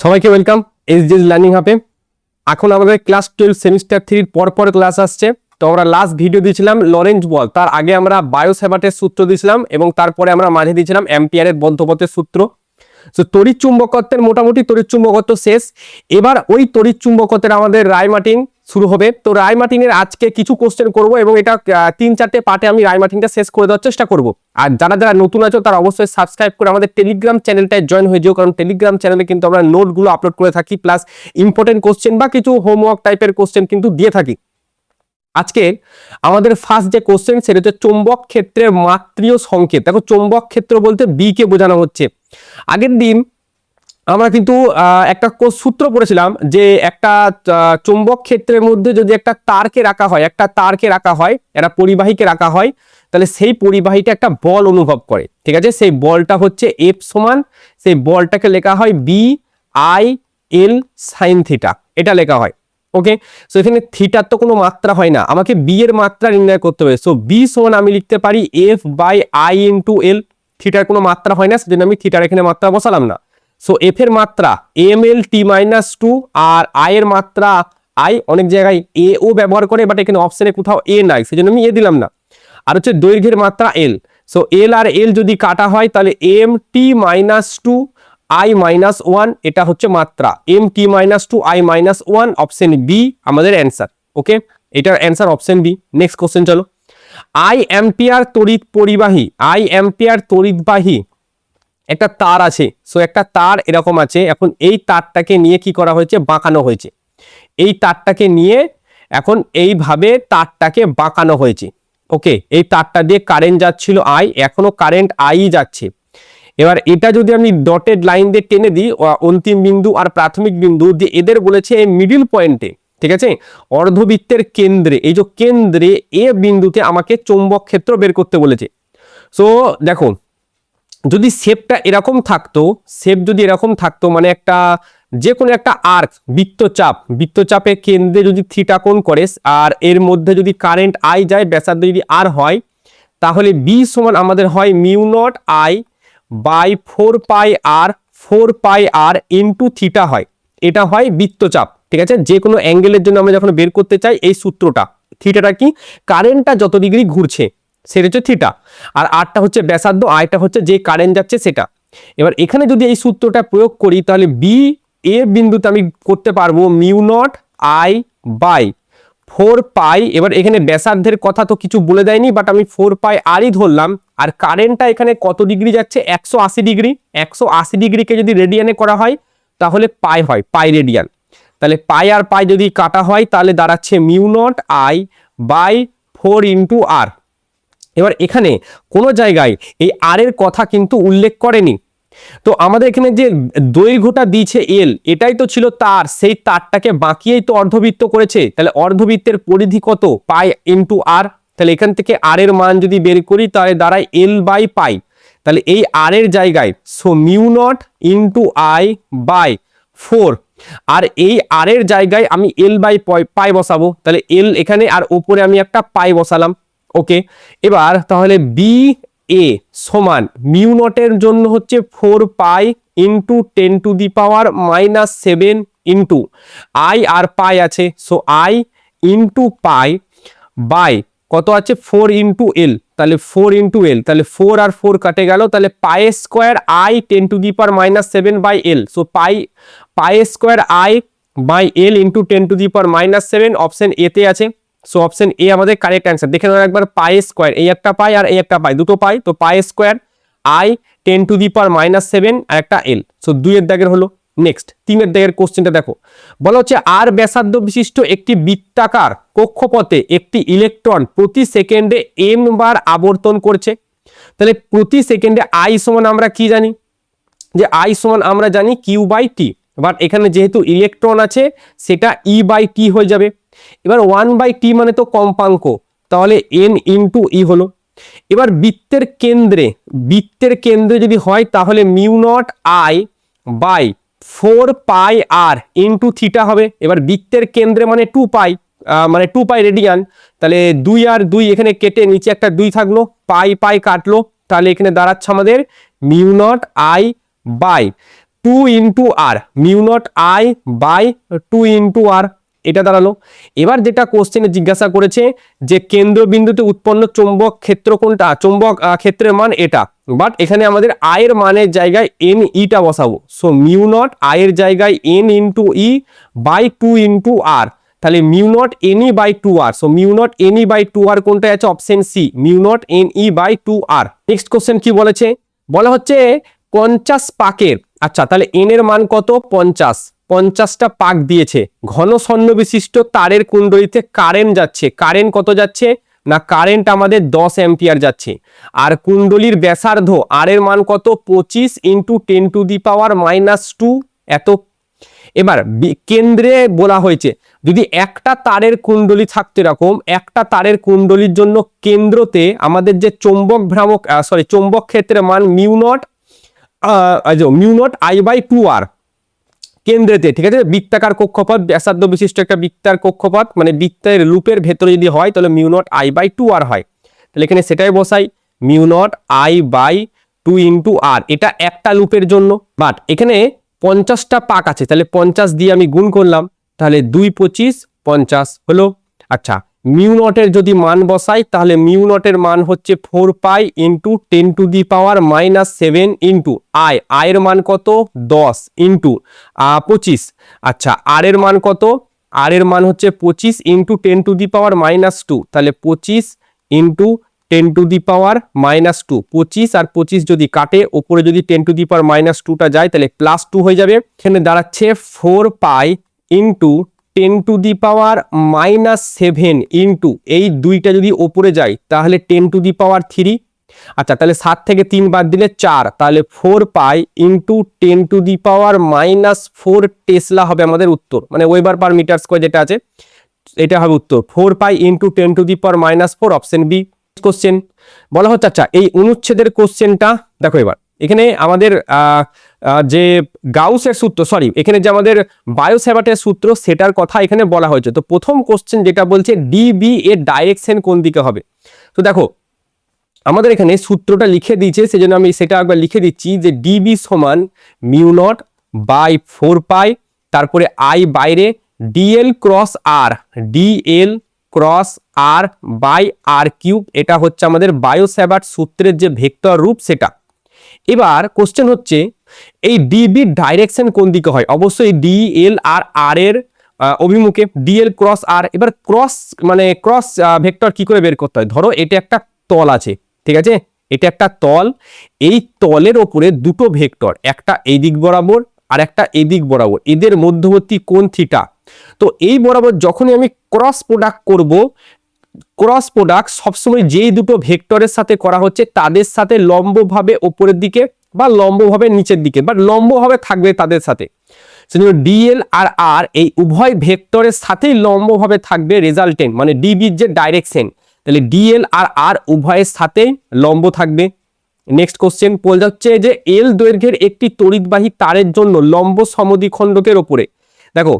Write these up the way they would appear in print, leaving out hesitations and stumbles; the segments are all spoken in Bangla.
সবাইকে ওয়েলকাম এসজেস লার্নিং হাবে। এখন আমাদের ক্লাস 12 সেমিস্টার 3 পর ক্লাস আসছে। তো আমরা লাস্ট ভিডিও দিয়েছিলাম লরেন্জ বল, তার আগে আমরা বায়োস্যাভার্টের সূত্র দিয়েছিলাম এবং তারপরে আমরা মাঝে দিয়েছিলাম অ্যাম্পিয়ারের বন্ধ্যপথের সূত্র। তো তড়িৎ চুম্বকত্বের মোটামুটি তড়িৎ চুম্বকত্ব শেষ। এবার ওই তড়িৎ চুম্বকত্বের আমাদের রায়মার্টিন শুরু হবে। তো রায়মার্টিনের আজকে কিছু কোশ্চেন করব এবং এটা 3-4টে পার্টে আমি রায়মার্টিনটা শেষ করে দেওয়ার চেষ্টা করব। আর যারা যারা নতুন আছো তারা অবশ্যই সাবস্ক্রাইব করে আমাদের টেলিগ্রাম চ্যানেলটায় জয়েন হয়ে যেও, কারণ টেলিগ্রাম চ্যানেলে কিন্তু আমরা নোটগুলো আপলোড করে থাকি, প্লাস ইম্পর্টেন্ট কোশ্চেন বা কিছু হোমওয়ার্ক টাইপের কোশ্চেন কিন্তু দিয়ে থাকি। আজকে আমাদের ফার্স্ট যে কোশ্চেন সেটা হচ্ছে চৌম্বক ক্ষেত্রের মাত্রীয় সংকেত। দেখো চৌম্বক ক্ষেত্র বলতে বি কে বোঝানো হচ্ছে। আগের দিন আমরা কিন্তু একটা সূত্র পড়েছিলাম যে একটা চৌম্বক ক্ষেত্রের মধ্যে যদি একটা তারকে রাখা হয়, একটা পরিবাহীকে রাখা হয়, তাহলে সেই পরিবাহীটা একটা বল অনুভব করে। ঠিক আছে, সেই বলটা হচ্ছে এফ সমান, সেই বলটাকে লেখা হয় B I L sine theta, এটা লেখা হয়। ওকে, সো এখানে থিটার তো কোনো মাত্রা হয় না, আমাকে বি এর মাত্রা নির্ণয় করতে হবে। সো বি সমান আমি লিখতে পারি F by I into L. থিটার কোনো মাত্রা হয় না, সেজন্য আমি থিটার এখানে মাত্রা বসালাম না। সো এফ এর মাত্রা এম এল টি মাইনাস 2 আর আই এর মাত্রা আই, অনেক জায়গায় এ ও ব্যবহার করে, বাট এখানে অপশনে কোথাও এ নাই, সেজন্য আমি এ দিলাম না। আর হচ্ছে দৈর্ঘ্যের মাত্রা এল। সো এল আর এল যদি কাটা হয় তাহলে M T minus 2 I minus 1, এটা হচ্ছে মাত্রা M T minus 2 I minus 1, option B আমাদের অ্যান্সার। ওকে, এটার answer option B. Next question চলো। আই অ্যাম্পিয়ার তড়িৎ পরিবাহী, আই অ্যাম্পিয়ার তড়িৎবাহী একটা তার আছে। সো একটা তার এরকম আছে, এখন এই তারটাকে নিয়ে কি করা হয়েছে, বাঁকানো হয়েছে। এই তারটাকে নিয়ে এখন এইভাবে তারটাকে বাঁকানো হয়েছে। ওকে, এই তারটা দিয়ে কারেন্ট যাচ্ছিল আই, এখনো কারেন্ট আই যাচ্ছে। এবার এটা যদি আমি ডটেড লাইন দিয়ে টেনে দিই, অন্তিম বিন্দু আর প্রাথমিক বিন্দু দিয়ে এদের বলেছে এই মিডিল পয়েন্টে, ঠিক আছে, অর্ধবৃত্তের কেন্দ্রে, এই যে কেন্দ্রে এ বিন্দুতে আমাকে চৌম্বক ক্ষেত্র বের করতে বলেছে। সো দেখো, যদি শেপটা এরকম থাকতো, শেপ যদি এরকম থাকতো, মানে একটা যে কোনো একটা আর্ক, বৃত্তচাপের কেন্দ্রে যদি থিটা কোণ করে আর এর মধ্যে যদি কারেন্ট আই যায়, ব্যাসার্ধ যদি আর হয়, তাহলে বি সমান আমাদের হয় mu naught I by 4 pi R into theta হয়। এটা হয় বৃত্তচাপ। ঠিক আছে, যে কোনো অ্যাঙ্গেলের জন্য আমরা যখন বের করতে চাই এই সূত্রটা, থিটাটা কি, কারেন্টটা যত ডিগ্রি ঘুরছে সেটা হচ্ছে থিটা, আর আরটা হচ্ছে ব্যাসার্ধ, আইটা হচ্ছে যে কারেন্ট যাচ্ছে সেটা। এবার এখানে যদি এই সূত্রটা প্রয়োগ করি তাহলে বি এ বিন্দুতে আমি করতে পারবো মিউ নট আই বাই 4 পাই। এবার এখানে ব্যাসার্ধের কথা তো কিছু বলে দেয়নি, বাট আমি 4 পাই আরই ধরলাম। আর কারেন্টটা এখানে কত ডিগ্রি যাচ্ছে, 180 ডিগ্রি। 180 ডিগ্রিকে যদি রেডিয়ানে করা হয় তাহলে পাই হয়, পাই রেডিয়ান। তাহলে পাই আর পাই যদি কাটা হয় তাহলে দাঁড়াচ্ছে mu naught I by 4 into R. এবার এখানে কোনো জায়গায় এই আর এর কথা কিন্তু উল্লেখ করেনি। তো আমাদের এখানে যে দৈর্ঘ্যটা দিয়েছে এল, এটাই তো ছিল তার, সেই তারটাকে বাঁকিয়েই তো অর্ধবৃত্ত করেছে। তাহলে অর্ধবৃত্তের পরিধি কত, পাই ইন্টু আর। তাহলে এখান থেকে আর এর মান যদি বের করি তাহলে দাঁড়ায় এল বাই পাই। তাহলে এই আর এর জায়গায় so mu naught into I by 4, আর এই আর এর জায়গায় আমি এল বাই পাই বসাবো। তাহলে এল এখানে আর উপরে আমি একটা পাই বসালাম। ওকে, এবার তাহলে বি এ সমান মিউ নটের জন্য হচ্ছে 4 pi into 10⁻⁻7 into I R pi আছে, so I into pi by কত আছে 4 ইন্টু এল। তাহলে 4 ইন্টু এল, তাহলে 4 আর 4 কাটে গেল, তাহলে pi square I 10⁻⁻7 by L. So pi square I by L into 10⁻⁻7 option এতে আছে। সো অপশন এ আমাদের কারেক্ট অ্যান্সার। দেখে নাও একবার, পাই স্কোয়ার, এই একটা পাই আর এই একটা পাই, দুটো পাই, তো পাই স্কোয়ার আই 10⁻⁻7 আর একটা এল। সো 2 এর দাগের হলো। নেক্সট 3 এর দাগের কোশ্চেনটা দেখো, বলা হচ্ছে আর ব্যাসার্ধ বিশিষ্ট একটি বৃত্তাকার কক্ষপথে একটি ইলেকট্রন প্রতি সেকেন্ডে এম বার আবর্তন করছে। তাহলে প্রতি সেকেন্ডে আই সমান আমরা কি জানি, যে আই সমান আমরা জানি কিউ বাই টি, বাট এখানে যেহেতু ইলেকট্রন আছে সেটা ই বাই টি হয়ে যাবে। এবার 1/t মানে তো কম্পাঙ্ক, তাহলে n ইন্টু ই হলো। এবার বৃত্তের কেন্দ্রে যদি হয় তাহলে mu naught I by 4 pi R into theta হবে। এবার বৃত্তের কেন্দ্রে মানে 2 পাই, মানে 2 পাই রেডিয়ান। তাহলে 2 আর 2 এখানে কেটে নিচে একটা 2 থাকলো, পাই পাই কাটলো, তাহলে এখানে দাঁড়াচ্ছে আমাদের mu naught I by two into R, mu naught I by two into R, এটা দাঁড়ালো। এবার যেটা কোশ্চেনে জিজ্ঞাসা করেছে যে কেন্দ্রবিন্দুতে উৎপন্ন চৌম্বক ক্ষেত্র কোনটা, চৌম্বক ক্ষেত্রের মান এটা, বাট এখানে আমাদের আয়ের মানের জায়গায় এন ইটা বসাবো। সো মিউ নট আয়ের জায়গায় N into E by two into R, তাহলে mu naught N E by two R. So mu naught N E by two R কোনটা আছে, option C, mu naught N E by two R. Next question কি বলেছে, বলা হচ্ছে 50 পাকের, আচ্ছা তাহলে এন এর মান কত, 50, 50টা পাক দিয়েছে, ঘন স্বর্ণ বিশিষ্ট তারের কুণ্ডলীতে কারেন্ট যাচ্ছে, কারেন্ট কত যাচ্ছে না, কারেন্ট আমাদের 10 অ্যাম্পিয়ার যাচ্ছে, আর কুণ্ডলীর ব্যাসার্ধ আর এর মান কত, 25 ইন্টু 10⁻⁻2 এত। এবার কেন্দ্রে বলা হয়েছে যদি একটা তারের কুণ্ডলী থাকতো এরকম, একটা তারের কুণ্ডলীর জন্য কেন্দ্রতে আমাদের যে চৌম্বক ভ্রামক চৌম্বক ক্ষেত্রের মান mu naught I by two R কেন্দ্রেতে, ঠিক আছে, বৃত্তাকার কক্ষপথ ব্যাসার্ধ বিশিষ্ট একটা বৃত্তার কক্ষপথ, মানে বৃত্তের লুপের ভেতরে যদি হয় তাহলে mu naught I by two R হয়। তাহলে এখানে সেটাই বসাই, mu naught I by two into R, এটা একটা লুপের জন্য। বাট এখানে 50টা পাক আছে, তাহলে 50 দিয়ে আমি গুণ করলাম, তাহলে 2 25 50 হলো। আচ্ছা মিউ নটের যদি মান বসাই তাহলে মিউ নটের মান হচ্ছে 4 পাই ইন্টু 10⁻⁻7 ইন্টু আই, আয়ের মান কত 10 ইন্টু 25। আচ্ছা আর এর মান কত, আর এর মান হচ্ছে 25 ইন্টু 10⁻⁻2, তাহলে 25 ইন্টু 10⁻⁻2, 25 আর 25 যদি কাটে, ওপরে যদি 10⁻⁻2টা যায় তাহলে +2 হয়ে যাবে। এখানে দাঁড়াচ্ছে 4 পাই ইন্টু 10⁻⁻7 ইন্টু এই দুইটা যদি ওপরে যায় তাহলে 10⁻3। আচ্ছা তাহলে 7 থেকে 3 বাদ দিলে 4, তাহলে 4 পাই ইন্টু 10⁻⁻4 টেসলা হবে আমাদের উত্তর, মানে ওয়েবার পার মিটার স্কয়ার যেটা আছে এটা হবে উত্তর, 4 pi into 10⁻⁻4, option B. Question বলা হচ্ছে, আচ্ছা এই অনুচ্ছেদের কোশ্চেনটা দেখো, এবার এখানে আমাদের যে গাউসের সূত্র, এখানে যে আমাদের বায়ো-স্যাভার্টের সূত্র সেটার কথা এখানে বলা হয়েছে। তো প্রথম কোশ্চেন যেটা বলছে ডিবি এর ডাইরেকশন কোন দিকে হবে। তো দেখো আমাদের এখানে সূত্রটা লিখে দিয়েছে, সেজন্য আমি সেটা একবার লিখে দিচ্ছি যে ডিবি সমান মিউ নট বাই 4 পাই, তারপরে আই বাইরে DL cross R, DL cross R by R cube, এটা হচ্ছে আমাদের বায়ো-স্যাভার্ট সূত্রের যে ভেক্টর রূপ সেটা। এবার কোশ্চেন হচ্ছে এই ডিবি ডাইরেকশন কোন দিকে হয়, অবশ্যই ডিএল আর আর এর অভিমুখে, ডিএল ক্রস আর। এবার ক্রস ভেক্টর কি করে বের করতে হয়, ধরো এটা একটা তল আছে, ঠিক আছে, এটা একটা তল, এই তলের ওপরে দুটো ভেক্টর, একটা এই দিক বরাবর আর একটা এই দিক বরাবর, এদের মধ্যবর্তী কোণ থিটা। তো এই বরাবর যখনই আমি ক্রস প্রোডাক্ট করব, ক্রস প্রোডাক্ট সবসময় যেই দুটো ভেক্টরের সাথে করা হচ্ছে তাদের সাথে লম্বভাবে ওপরের দিকে বা লম্বভাবে নিচের দিকে বা লম্বভাবে থাকবে তাদের সাথে, সেজন্য ডিএল আর আর এই উভয় ভেক্টরের সাথেই লম্বভাবে থাকবে রেজাল্টেন্ট, মানে ডিবির যে ডাইরেকশন, তাহলে ডিএল আর আর উভয়ের সাথেই লম্ব থাকবে। নেক্সট কোশ্চেন বলা যাচ্ছে যে এল দৈর্ঘ্যের একটি তড়িৎবাহী তারের জন্য লম্ব সমদ্বিখণ্ডকের ওপরে, দেখো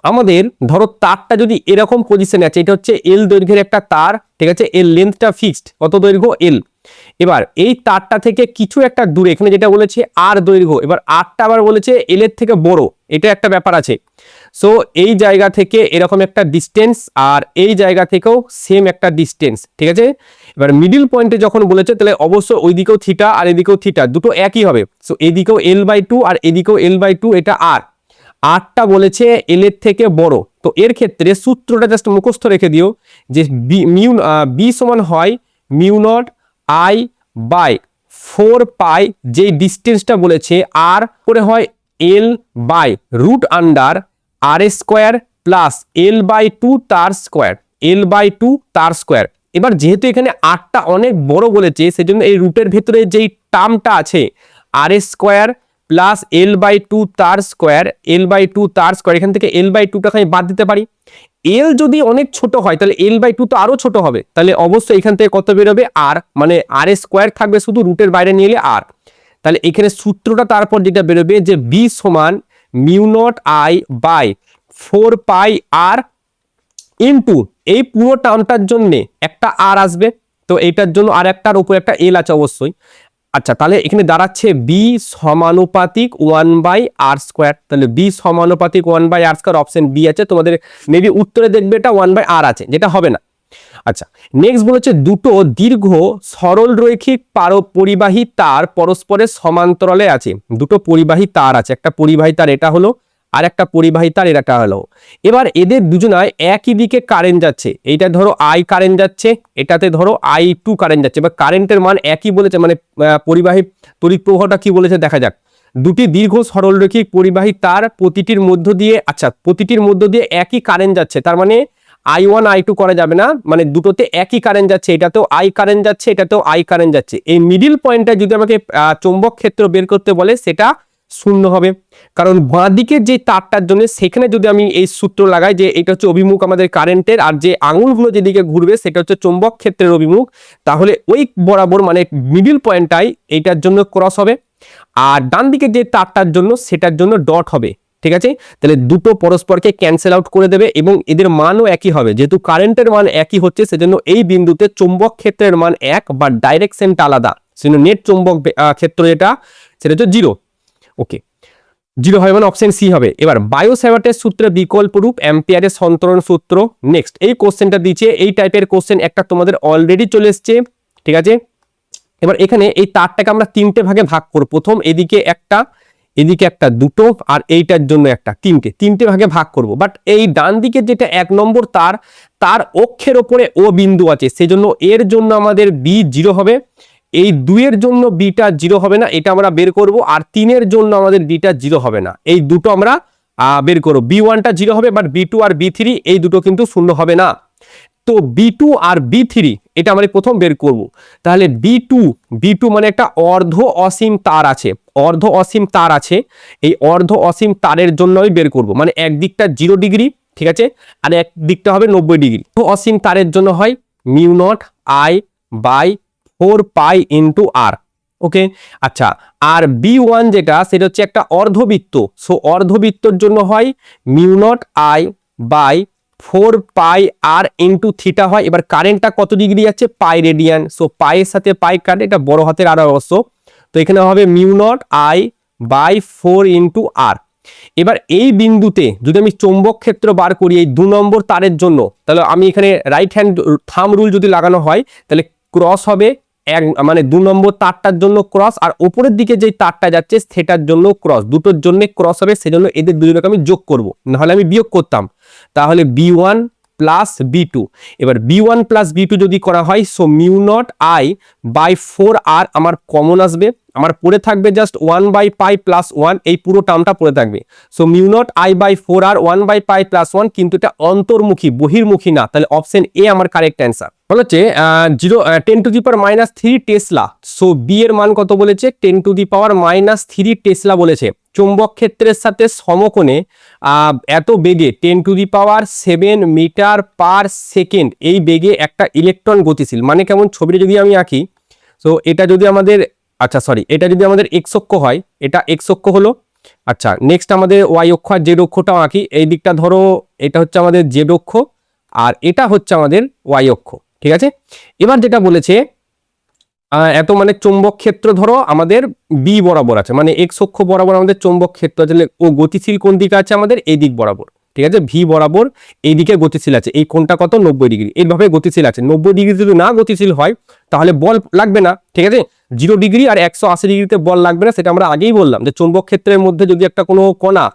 আমাদের ধরো তারটা যদি এরকম পজিশনে আছে, এটা হচ্ছে এল দৈর্ঘ্যের একটা তার, ঠিক আছে, এর লেন্থটা ফিক্সড, কত দৈর্ঘ্য এল। এবার এই তারটা থেকে কিছু একটা দূরে, এখানে যেটা বলেছে আর দৈর্ঘ্য, এবার আরটা আবার বলেছে এল এর থেকে বড়, এটা একটা ব্যাপার আছে। সো এই জায়গা থেকে এরকম একটা ডিস্টেন্স আর এই জায়গা থেকেও সেম একটা ডিস্টেন্স, ঠিক আছে। এবার মিডিল পয়েন্টে যখন বলেছে তাহলে অবশ্যই ওইদিকেও থিটা আর এদিকেও থিটা, দুটো একই হবে। সো এদিকেও L/2 আর এদিকেও L/2, এটা আর, আরটা বলেছে এল এর থেকে বড়। তো এর ক্ষেত্রে সূত্রটা জাস্ট মুখস্থ রেখে দিও যে বি সমান হয় mu naught I by 4 pi, যেই ডিস্টেন্সটা বলেছে আর করে হয় L by root under R square plus L/2 তার স্কোয়ার, L/2 তার স্কোয়ার। এবার যেহেতু এখানে আরটা অনেক বড় বলেছে সেজন্য এই রুটের ভেতরে যেই টার্মটা আছে আর স্কোয়ার প্লাস L/2 তার স্কোয়ার, L/2 তার স্কোয়ার, এখান থেকে L/2টাকে আমি বাদ দিতে পারি। এল যদি অনেক ছোট হয় তাহলে L/2 তো আরো ছোট হবে, তাহলে অবশ্যই এখান থেকে কত বেরোবে আর, মানে আর স্কোয়ার থাকবে শুধু, রুটের বাইরে নিয়ে এলে আর। তাহলে এখানে সূত্রটা তারপর যেটা বেরোবে যে বি সমান mu naught I by 4 pi R into এই পুরো টার্মটার জন্য একটা আর আসবে, তো এইটার জন্য আর একটার উপর একটা এল আছে অবশ্যই, আচ্ছা, তাহলে এখানে দাঁড়াচ্ছে বি সমানুপাতিক 1/r²। তাহলে বি সমানুপাতিক 1/r², অপশন বি আছে। তোমাদের মেবি উত্তরে দেখবে এটা 1/r আছে, যেটা হবে না। আচ্ছা, নেক্সট বলেছে দুটো দীর্ঘ সরল রৈখিক পরিবাহী তার পরস্পরের সমান্তরালে আছে। দুটো পরিবাহী তার আছে, একটা পরিবাহী তার এটা হলো, আর একটা পরিবাহী তার এটা হলো। এবার এদের দুজনায় একই দিকে কারেন্ট যাচ্ছে। এইটা ধরো আই কারেন্ট যাচ্ছে, এটাতে ধরো I2 কারেন্ট যাচ্ছে। এবার কারেন্টের মান একই বলেছে, মানে পরিবাহী তড়িৎ প্রবাহটা কি বলেছে দেখা যাক। দুটি দীর্ঘ সরলরৈখিক পরিবাহী তার প্রতিটির মধ্য দিয়ে, আচ্ছা প্রতিটির মধ্য দিয়ে একই কারেন্ট যাচ্ছে, তার মানে I1 I2 করা যাবে না, মানে দুটোতে একই কারেন্ট যাচ্ছে, এটাতেও আই কারেন্ট যাচ্ছে, এটাতেও আই কারেন্ট যাচ্ছে। এই মিডিল পয়েন্টটা যদি আমাকে চৌম্বক ক্ষেত্র বের করতে বলে সেটা শূন্য হবে, কারণ বাঁ দিকের যে তারটার জন্য সেখানে যদি আমি এই সূত্র লাগাই যে এটা হচ্ছে অভিমুখ আমাদের কারেন্টের, আর যে আঙুলগুলো যেদিকে ঘুরবে সেটা হচ্ছে চৌম্বক ক্ষেত্রের অভিমুখ, তাহলে ওই বরাবর মানে মিডিল পয়েন্টটাই এইটার জন্য ক্রস হবে, আর ডান দিকের যে তারটার জন্য সেটার জন্য ডট হবে। ঠিক আছে, তাহলে দুটো পরস্পরকে ক্যান্সেল আউট করে দেবে এবং এদের মানও একই হবে। যেহেতু কারেন্টের মান একই হচ্ছে সেজন্য এই বিন্দুতে চৌম্বক ক্ষেত্রের মান 1 বা ডাইরেকশনটা আলাদা, সেজন্য নেট চৌম্বক ক্ষেত্র যেটা সেটা হচ্ছে 0। ওকে, 0 হয় মানে অপশন সি হবে। এবার বায়ো-স্যাভার্টের সূত্রের বিকল্প রূপ অ্যাম্পিয়ারের সন্তরণ সূত্র। নেক্সট এই কোশ্চেনটা দিচ্ছে, এই টাইপের কোশ্চেন একটা তোমাদের অলরেডি চলে এসছে। ঠিক আছে, এবার এখানে এই তারটাকে আমরা তিনটে ভাগে ভাগ করব। প্রথম এদিকে একটা, এদিকে একটা, দুটো, আর এইটার জন্য একটা, তিনটে ভাগে ভাগ করব। বাট এই ডান দিকের যেটা 1 নম্বর তার, তার অক্ষের ওপরে ও বিন্দু আছে, সেজন্য এর জন্য আমাদের বি 0 হবে। এই 2 এর জন্য বিটা 0 হবে না, এটা আমরা বের করব। আর 3 এর জন্য আমাদের বিটা 0 হবে না, এই দুটো আমরা বের করব। B1টা 0 হবে, বাট B2 আর B3 এই দুটো কিন্তু শূন্য হবে না। তো B2 আর B3 এটা আমরা প্রথম বের করব। তাহলে B2 মানে একটা অর্ধ অসীম তার আছে, অর্ধ অসীম তার আছে, এই অর্ধ অসীম তারের জন্য আমি বের করব। মানে এক দিকটা 0 ডিগ্রি, ঠিক আছে, আর এক দিকটা হবে 90 ডিগ্রি। তো অসীম তারের জন্য হয় μ0I/4 পাই ইন্টু আর। ওকে, আচ্ছা, আর B1 যেটা সেটা হচ্ছে একটা অর্ধবৃত্ত, সো অর্ধবৃত্তর জন্য হয় μ0I/4 পাই আর ইন্টু থিটা হয়। এবার কারেন্টটা কত ডিগ্রি যাচ্ছে, পাই রেডিয়ান, সো পাইয়ের সাথে পাই কাটে, এটা বড় হাতের আর অবশ্য, তো এখানে হবে μ0I/4 ইন্টু আর। এবার এই বিন্দুতে যদি আমি চৌম্বক ক্ষেত্র বার করি এই 2 নম্বর তারের জন্য, তাহলে আমি এখানে রাইট হ্যান্ড থাম্ব রুল যদি লাগানো হয় তাহলে ক্রস হবে মানে 2 নম্বর তারটার জন্য ক্রস, আর উপরের দিকে যে তারটা যাচ্ছে সেটার জন্য ক্রস, দুটোর জন্য ক্রস হবে, সেজন্য এদের দুজনকে আমি যোগ করব, নাহলে আমি বিয়োগ করতাম। তাহলে B1 প্লাস B2। এবার B1 প্লাস B2 যদি করা হয়, সো μ0I/4 আর আমার কমন আসবে, আমার পড়ে থাকবে জাস্ট 1/পাই প্লাস 1, এই পুরো টার্মটা পড়ে থাকবে। সো μ0I/4 আর 1/পাই প্লাস 1, কিন্তু এটা অন্তর্মুখী, বহির্মুখী না, তাহলে অপশন এ আমার কারেক্ট অ্যান্সার। হচ্ছে 10⁻³ টেসলা। সো বি এর মান কত বলেছে, 10⁻³ টেসলা বলেছে। চৌম্বক ক্ষেত্রের সাথে সমকোণে এত বেগে 10⁻7 মিটার পার সেকেন্ড এই বেগে একটা ইলেকট্রন গতিশীল। মানে কেমন, ছবিটা যদি আমি আঁকি, সো এটা যদি আমাদের, আচ্ছা সরি, এটা যদি আমাদের এক্স অক্ষ হয়, এটা এক্স অক্ষ হলো। আচ্ছা, নেক্সট আমাদের ওয়াই অক্ষ আর জেড অক্ষটাও আঁকি। এই দিকটা ধরো এটা হচ্ছে আমাদের জেড অক্ষ, আর এটা হচ্ছে আমাদের ওয়াই অক্ষ। ঠিক আছে, এবার যেটা বলেছে এত মানে চৌম্বক ক্ষেত্র ধরো আমাদের বি বরাবর আছে, মানে এক্স অক্ষ বরাবর আমাদের চৌম্বক ক্ষেত্র আছে, ও গতিশীল কোন দিকে আছে আমাদের এই দিক বরাবর। ঠিক আছে, ভি বরাবর এই দিকে গতিশীল আছে, এই কোণটা কত 90 ডিগ্রি, এইভাবে গতিশীল আছে। 90 ডিগ্রি যদি না গতিশীল হয় তাহলে বল লাগবে না। ঠিক আছে, 0 ডিগ্রি আর 180 ডিগ্রিতে বল লাগবে না, সেটা আমরা আগেই বললাম যে চৌম্বক ক্ষেত্রের মধ্যে যদি একটা কোনো কণা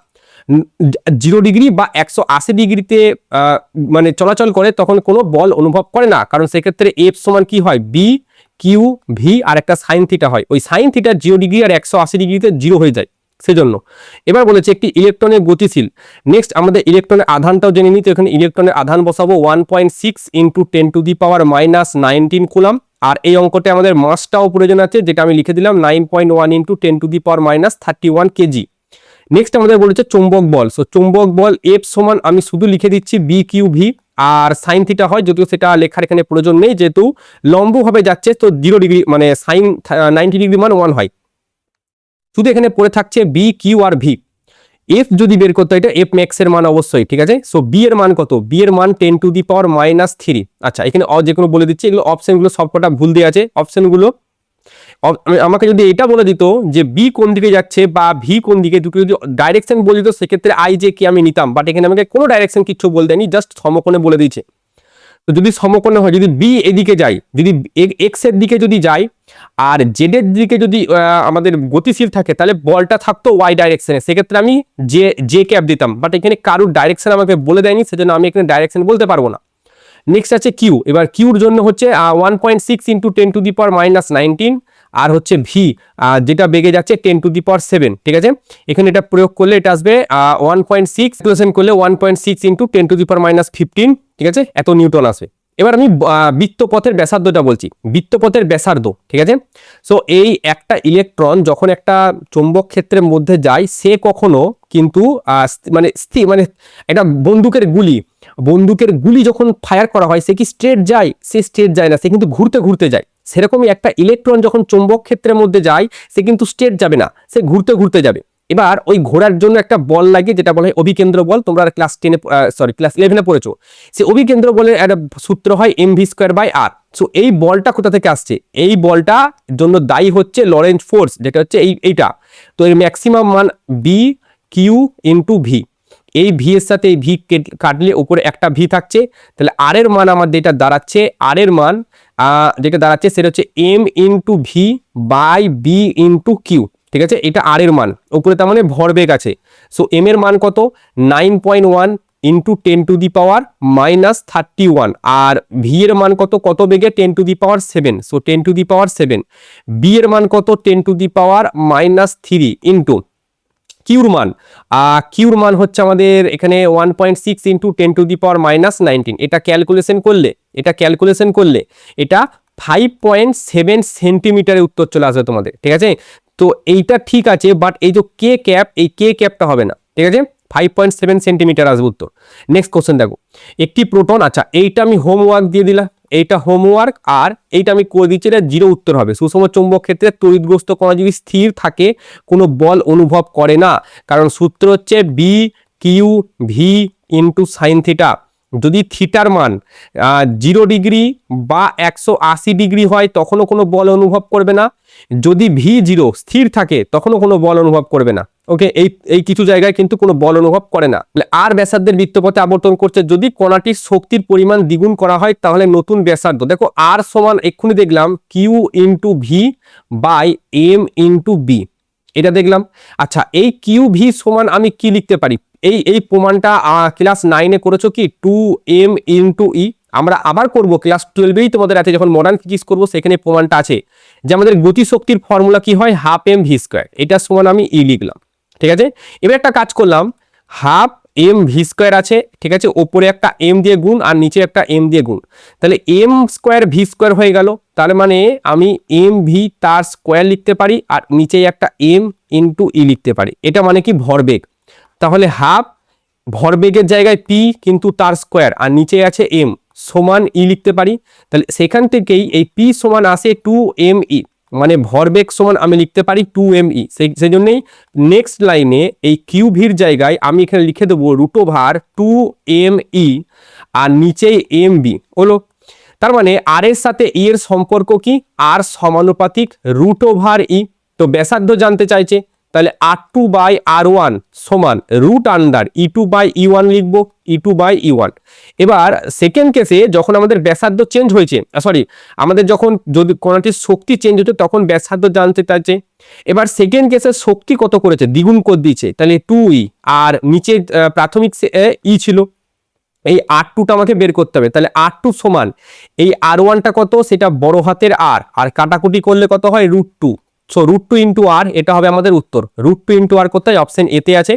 0 ডিগ্রি বা 180 ডিগ্রিতে মানে চলাচল করে তখন কোনো বল অনুভব করে না, কারণ সেক্ষেত্রে এফ সমান কি হয়, বি কিউ ভি আর একটা সাইন থিটা হয়, ওই সাইন থিটা 0 ডিগ্রি আর 180 ডিগ্রিতে 0 হয়ে যায়, সেজন্য। এবার বলেছে একটি ইলেকট্রনের গতিশীল। নেক্সট আমাদের ইলেকট্রনের আধানটাও জেনে নিতে, এখানে ইলেকট্রনের আধান বসাবো 1.6 ইন্টু 10⁻⁻19 কুলাম, আর এই অঙ্কতে আমাদের মাসটাও প্রয়োজন আছে, যেটা আমি লিখে দিলাম 9.1 ইন্টু 10⁻31 কেজি। নেক্সট আমাদের বলেছে চৌম্বক বল। সো চৌম্বক বল এফ সমান আমি শুধু লিখে দিচ্ছি বি কিউ ভি আর সাইন থিটা হয়, যদিও সেটা লেখার এখানে প্রয়োজন নেই, যেহেতু লম্বভাবে যাচ্ছে তো 0 ডিগ্রি মানে সাইন 90 ডিগ্রি মান 1 হয়, শুধু এখানে পড়ে থাকছে B Q R V. F যদি বের করতে হয়, এটা এফ ম্যাক্স এর মান অবশ্যই। ঠিক আছে, সো বি এর মান কত, বি এর মান 10⁻⁻3। আচ্ছা, এখানে যে কোনো বলে দিচ্ছি, এগুলো অপশনগুলো সবকটা ভুল দেওয়া আছে, অপশনগুলো আমাকে যদি এটা বলে দিত যে বি কোন দিকে যাচ্ছে বা ভি কোন দিকে, দুটো যদি ডাইরেকশন বলে দিত সেক্ষেত্রে আই জে কে আমি নিতাম, বাট এখানে আমাকে কোনো ডাইরেকশন কিছু বলে দেয়নি, জাস্ট সমকোণে বলে দিয়েছে। তো যদি সমকোণে হয়, যদি বি এদিকে যায়, যদি এক্স এর দিকে যদি যায় আর জেড এর দিকে যদি আমাদের গতিশীল থাকে, তাহলে বলটা থাকতো ওয়াই ডাইরেকশনে, সেক্ষেত্রে আমি জে ক্যাপ দিতাম, বাট এখানে কারোর ডাইরেকশন আমাকে বলে দেয়নি, সেজন্য আমি এখানে ডাইরেকশন বলতে পারবো না। নেক্সট আছে কিউ। এবার কিউর জন্য হচ্ছে 1.6 ইন্টু 10⁻19 আর হচ্ছে ভি যেটা বেগে যাচ্ছে 10⁻7, ঠিক আছে। এখানে এটা প্রয়োগ করলে এটা আসবে 1.6 ক্যালকুলেশন করলে 1.6 ইন্টু 10⁻15, ঠিক আছে, এত নিউটন আসবে। এবার আমি বৃত্তপথের ব্যাসার্ধটা বলছি, বৃত্তপথের ব্যাসার্ধ, ঠিক আছে। সো এই একটা ইলেকট্রন যখন একটা চৌম্বক ক্ষেত্রের মধ্যে যায়, সে কখনো কিন্তু মানে এটা বন্দুকের গুলি যখন ফায়ার করা হয়, সে কি স্ট্রেট যায়? সে স্ট্রেট যায় না, সে কিন্তু ঘুরতে ঘুরতে যায়। সেরকমই একটা ইলেকট্রন যখন চৌম্বক ক্ষেত্রের মধ্যে যায়, সে কিন্তু স্ট্রেট যাবে না, সে ঘুরতে ঘুরতে যাবে। এবার ওই ঘোরার জন্য একটা বল লাগে, যেটা বলা হয় অভিকেন্দ্র বল। তোমরা ক্লাস 11-এ পড়েছো। সে অভিকেন্দ্র বলের একটা সূত্র হয় mv²/r। সো এই বলটা কোথা থেকে আসছে? এই বলটা জন্য দায়ী হচ্ছে লরেন্জ ফোর্স, যেটা হচ্ছে এইটা। তো এর ম্যাক্সিমাম মান বি কিউ ইন্টু ভি। এই ভি এর সাথে এই ভি কাটলে উপরে একটা ভি থাকছে, তাহলে আর এর মান আমাদের এটা দাঁড়াচ্ছে, আর এর মান যেটা দাঁড়াচ্ছে সেটা হচ্ছে M into V by B into Q, ঠিক আছে। এটা আর এর মান, উপরে তার মানে ভরবেগ আছে। সো এম এর মান কত? 9.1 ইন্টু 10⁻31, আর ভি এর মান কত বেগে? 10⁻7, সো 10⁻7। বি এর মান কত? 10⁻³ ইন্টু কিউর মান হচ্ছে আমাদের এখানে 1.6 ইন্টু 10⁻19। এটা ক্যালকুলেশন করলে এটা 5.7 সেন্টিমিটারের উত্তর চলে আসবে তোমাদের, ঠিক আছে। তো এইটা ঠিক আছে, বাট এই যে কে ক্যাপ, এই কে ক্যাপটা হবে না, ঠিক আছে। 5.7 সেন্টিমিটার আসবে উত্তর। নেক্সট কোশ্চেন দেখো, একটি প্রোটন, আচ্ছা এইটা আমি হোমওয়ার্ক দিয়ে দিলাম, এইটা হোমওয়ার্ক, আর এইটা আমি করে দিচ্ছি, এটা জিরো উত্তর হবে। সুষম চৌম্বক ক্ষেত্রে তড়িৎগ্রস্ত কণা যদি স্থির থাকে, কোনো বল অনুভব করে না, কারণ সূত্র হচ্ছে B Q V into sine theta. যদি থিটার মান 0 ডিগ্রি বা 180 ডিগ্রি হয়, তখনও কোনো বল অনুভব করবে না। যদি ভি 0 স্থির থাকে, তখনও কোনো বল অনুভব করবে না। ওকে, এই কিছু জায়গায় কিন্তু কোনো বল অনুভব করে না। আর ব্যাসার্ধের বৃত্তপথে আবর্তন করছে, যদি কণাটির শক্তির পরিমাণ দ্বিগুণ করা হয়, তাহলে নতুন ব্যাসার্ধ। দেখো আর সমান এক্ষুনি দেখলাম Q into V by M into B, এটা দেখলাম। আচ্ছা এই কিউ ভি সমান আমি কি লিখতে পারি? এই প্রমাণটা ক্লাস 9-এ করেছো কি? 2m ইন্টু ই। আমরা আবার করব ক্লাস 12-এই, তোমাদের আছে যখন মডার্ন ফিজিক্স করবো, সেখানে প্রমাণটা আছে যে আমাদের গতিশক্তির ফর্মুলা কি হয়? Half M V square. এটা সমান আমি ই লিখলাম, ঠিক আছে। এবার একটা কাজ করলাম, হাফ এম ভি স্কোয়ার আছে, ঠিক আছে, ওপরে একটা এম দিয়ে গুণ আর নিচে একটা এম দিয়ে গুণ, তাহলে এম স্কোয়ার ভি স্কোয়ার হয়ে গেল। তার মানে আমি এম ভি তার স্কোয়ার লিখতে পারি, আর নিচে একটা এম ইন্টু ই লিখতে পারি। এটা মানে কি? ভরবেগ। তাহলে হাফ ভরবেগের জায়গায় পি, কিন্তু তার স্কোয়ার, আর নিচে আছে এম, সমান ই লিখতে পারি। তাহলে সেখান থেকেই এই পি সমান আসে 2m/e, মানে ভরবেগ সমান আমি লিখতে পারি 2m/e। সেই জন্যই নেক্সট লাইনে এই কিউ ভির জায়গায় আমি এখানে লিখে দেবো √2m/e, আর নিচে mv হলো। তার মানে আর এর সাথে ই এর সম্পর্ক কি? আর সমানুপাতিক √e। তো ব্যাসার্ধ জানতে চাইছে, তাহলে R2/R1 সমান √E2/E1 লিখবো, E2/E1। এবার সেকেন্ড কেসে যখন আমাদের ব্যাসার্ধ চেঞ্জ হয়েছে, আমাদের যখন যদি কোণাটির শক্তি চেঞ্জ হচ্ছে, তখন ব্যাসার্ধ জানতে চাইছে। এবার সেকেন্ড কেসে শক্তি কত করেছে? দ্বিগুণ করে দিয়েছে, তাহলে 2e, আর নিচে প্রাথমিক ই ছিল, এই R2টা আমাকে বের করতে হবে। তাহলে R2 সমান এই R1টা কত? সেটা বড় হাতের আর কাটাকুটি করলে কত হয়? √2। সো √2 ইন্টু আর, এটা হবে আমাদের উত্তর। √2 ইন্টু আর কোথায়? অপশন এতে আছে,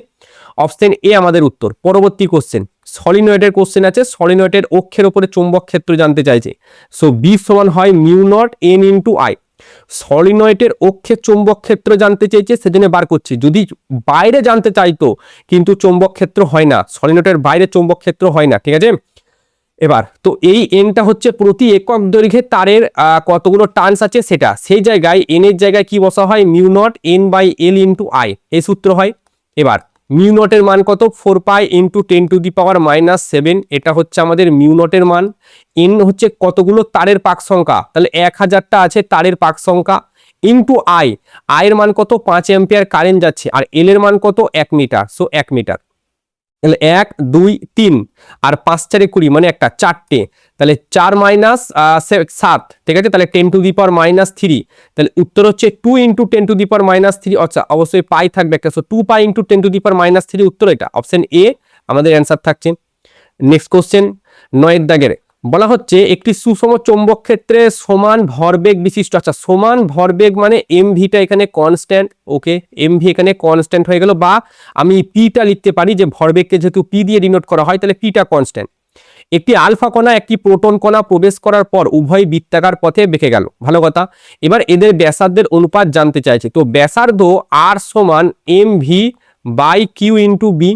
অপশন এ আমাদের উত্তর। পরবর্তী কোশ্চেন, সলিনয়েডের কোশ্চেন আছে। সলিনয়েডের অক্ষের উপরে চৌম্বক ক্ষেত্র জানতে চাইছে। সো বি সমান হয় μ0 n ইন্টু আই। সলিনয়েডের অক্ষের চৌম্বক ক্ষেত্র জানতে চাইছে, সেজন্য বার করছি। যদি বাইরে জানতে চাইতো, কিন্তু চৌম্বক ক্ষেত্র হয় না, সলিনয়েডের বাইরে চৌম্বক ক্ষেত্র হয় না, ঠিক আছে। এবার তো এই এনটা হচ্ছে প্রতি একক দৈর্ঘ্যে তারের কতগুলো টার্নস আছে সেটা, সেই জায়গায় এন এর জায়গায় কি বসা হয়? μ0 n/l ইন্টু আই, এই সূত্র হয়। এবার μ0 এর মান কত? 4π ইন্টু 10⁻⁻7, এটা হচ্ছে আমাদের μ0 এর মান। এন হচ্ছে কতগুলো তারের পাক সংখ্যা, তাহলে 1000টা আছে তারের পাক সংখ্যা। ইন্টু আই, এর মান কত 5 অ্যাম্পিয়ার কারেন্ট যাচ্ছে, আর এল এর মান কত 1 মিটার, সো 1 মিটার। তাহলে 1 2 3 আর 5 4 20 মানে একটা 4টে, তাহলে 4 মাইনাস 7, ঠিক আছে, তাহলে 10 টু দি পাওয়ার মাইনাস 3, তাহলে উত্তর হচ্ছে 2 into 10 to the power minus 3, আচ্ছা অবশ্যই পাই থাকবে একটা, so 2 pi into 10 to the power minus 3, উত্তর এটা অপশন এ আমাদের অ্যান্সার থাকছে। নেক্সট কোশ্চেন 9 দাগের বলা হচ্ছে একটি সুষম চৌম্বক ক্ষেত্রে সমান ভরবেগ বিশিষ্ট, আচ্ছা সমান ভরবেগ মানে এমভিটা এখানে কনস্ট্যান্ট, ওকে এমভি এখানে কনস্ট্যান্ট হয়ে গেল, বা আমি পিটা লিখতে পারি যে ভরবেগকে যেহেতু পি দিয়ে ডিনোট করা হয় তাহলে পিটা কনস্ট্যান্ট। একটি আলফা কণা একটি প্রোটন কণা প্রবেশ করার পর উভয় বৃত্তাকার পথে বেঁকে গেল, ভালো কথা। এবার এদের ব্যাসার্ধের অনুপাত জানতে চাইছে, তো ব্যাসার্ধ আর সমান M V by Q into B.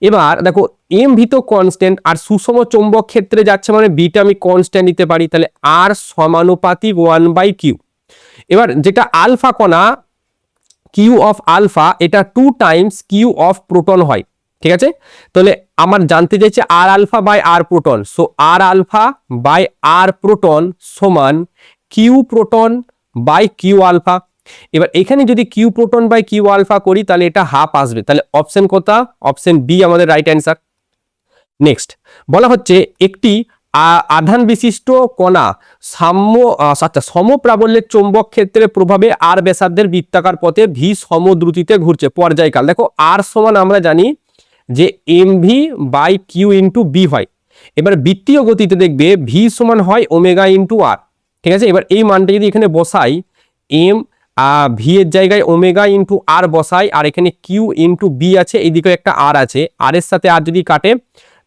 এবার দেখো এম ভি তো কনস্ট্যান্ট, আর সুষম চৌম্বক ক্ষেত্রে যাচ্ছে মানে বিটা আমি কনস্ট্যান্ট নিতে পারি, তাহলে আর সমানুপাতিক 1/কিউ। এবার যেটা আলফা কণা কিউ অফ আলফা এটা 2 টাইমস কিউ অফ প্রোটন হয়, ঠিক আছে। তাহলে আমার জানতে চাইছে R alpha by R proton, so R alpha by R proton সমান Q proton by Q alpha. এবার এখানে যদি Q proton by Q alpha করি তাহলে এটা হাফ আসবে, তাহলে অপশন কোথা, অপশন বি আমাদের রাইট অ্যান্সার। নেক্সট বলা হচ্ছে একটি আধান বিশিষ্ট কণা সমপ্রাবল্যের চৌম্বক ক্ষেত্রের প্রভাবে আর ব্যাসার্ধের বৃত্তাকার পথে ভি সমদ্রুতিতে ঘুরছে পর্যায়কাল। দেখো আর সমান আমরা জানি যে M V by Q into B হয়। এবার বৃত্তীয় গতিতে দেখবে ভি সমান হয় ওমেগা ইন্টু আর, ঠিক আছে। এবার এই মানটা যদি এখানে বসাই, এম ভি এর জায়গায় ওমেগা ইন্টু আর বসাই, আর এখানে কিউ ইন্টু বি আছে, এইদিকে একটা আর আছে, আর এর সাথে আর যদি কাটে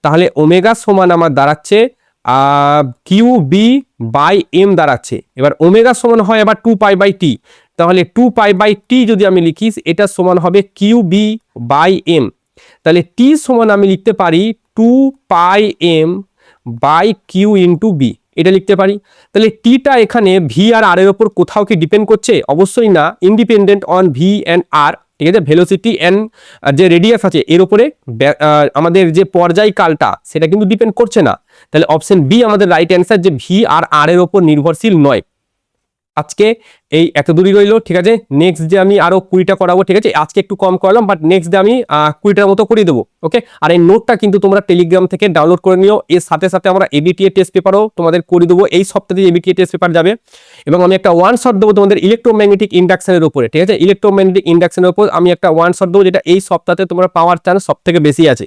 তাহলে ওমেগা সমান আমার দাঁড়াচ্ছে কিউ বি বাই এম দাঁড়াচ্ছে। এবার ওমেগা সমান হয় আবার 2π/t, তাহলে 2π/t যদি আমি লিখি এটা সমান হবে কিউ বি বাই এম, তাহলে টি সমান আমি লিখতে পারি 2πm by Q into B, এটা লিখতে পারি। তাহলে টিটা এখানে ভি আর আর এর উপর কোথাও কি ডিপেন্ড করছে, অবশ্যই না, ইন্ডিপেন্ডেন্ট অন ভি অ্যান্ড আর, ঠিক আছে। ভেলোসিটি অ্যান্ড যে রেডিয়াস আছে এর উপরে আমাদের যে পর্যায়কালটা সেটা কিন্তু ডিপেন্ড করছে না, তাহলে অপশন বি আমাদের রাইট অ্যান্সার, যে ভি আর আর এর উপর নির্ভরশীল নয়। আজকে এই এত দূরই রইল, ঠিক আছে। নেক্সট ডে আমি আরো 20টা করাবো, ঠিক আছে। আজকে একটু কম করলাম, বাট নেক্সট ডে আমি 20টার মতো করে দেবো, ওকে। আর এই নোটটা কিন্তু তোমরা টেলিগ্রাম থেকে ডাউনলোড করে নিও, এর সাথে সাথে আমরা এবিটিএ টেস্ট পেপারও তোমাদের করে দেবো, এই সপ্তাহে এবিটিএ টেস্ট পেপার যাবে, এবং আমি একটা ওয়ান শট দেবো তোমাদের ইলেকট্রোম্যাগনেটিক ইন্ডাকশনের উপরে, ঠিক আছে। ইলেকট্রোম্যাগনেটিক ইন্ডাকশনের উপর আমি একটা ওয়ান শট দেবো, যেটা এই সপ্তাহে তোমরা পাওয়ার চান্স সব থেকে বেশি আছে।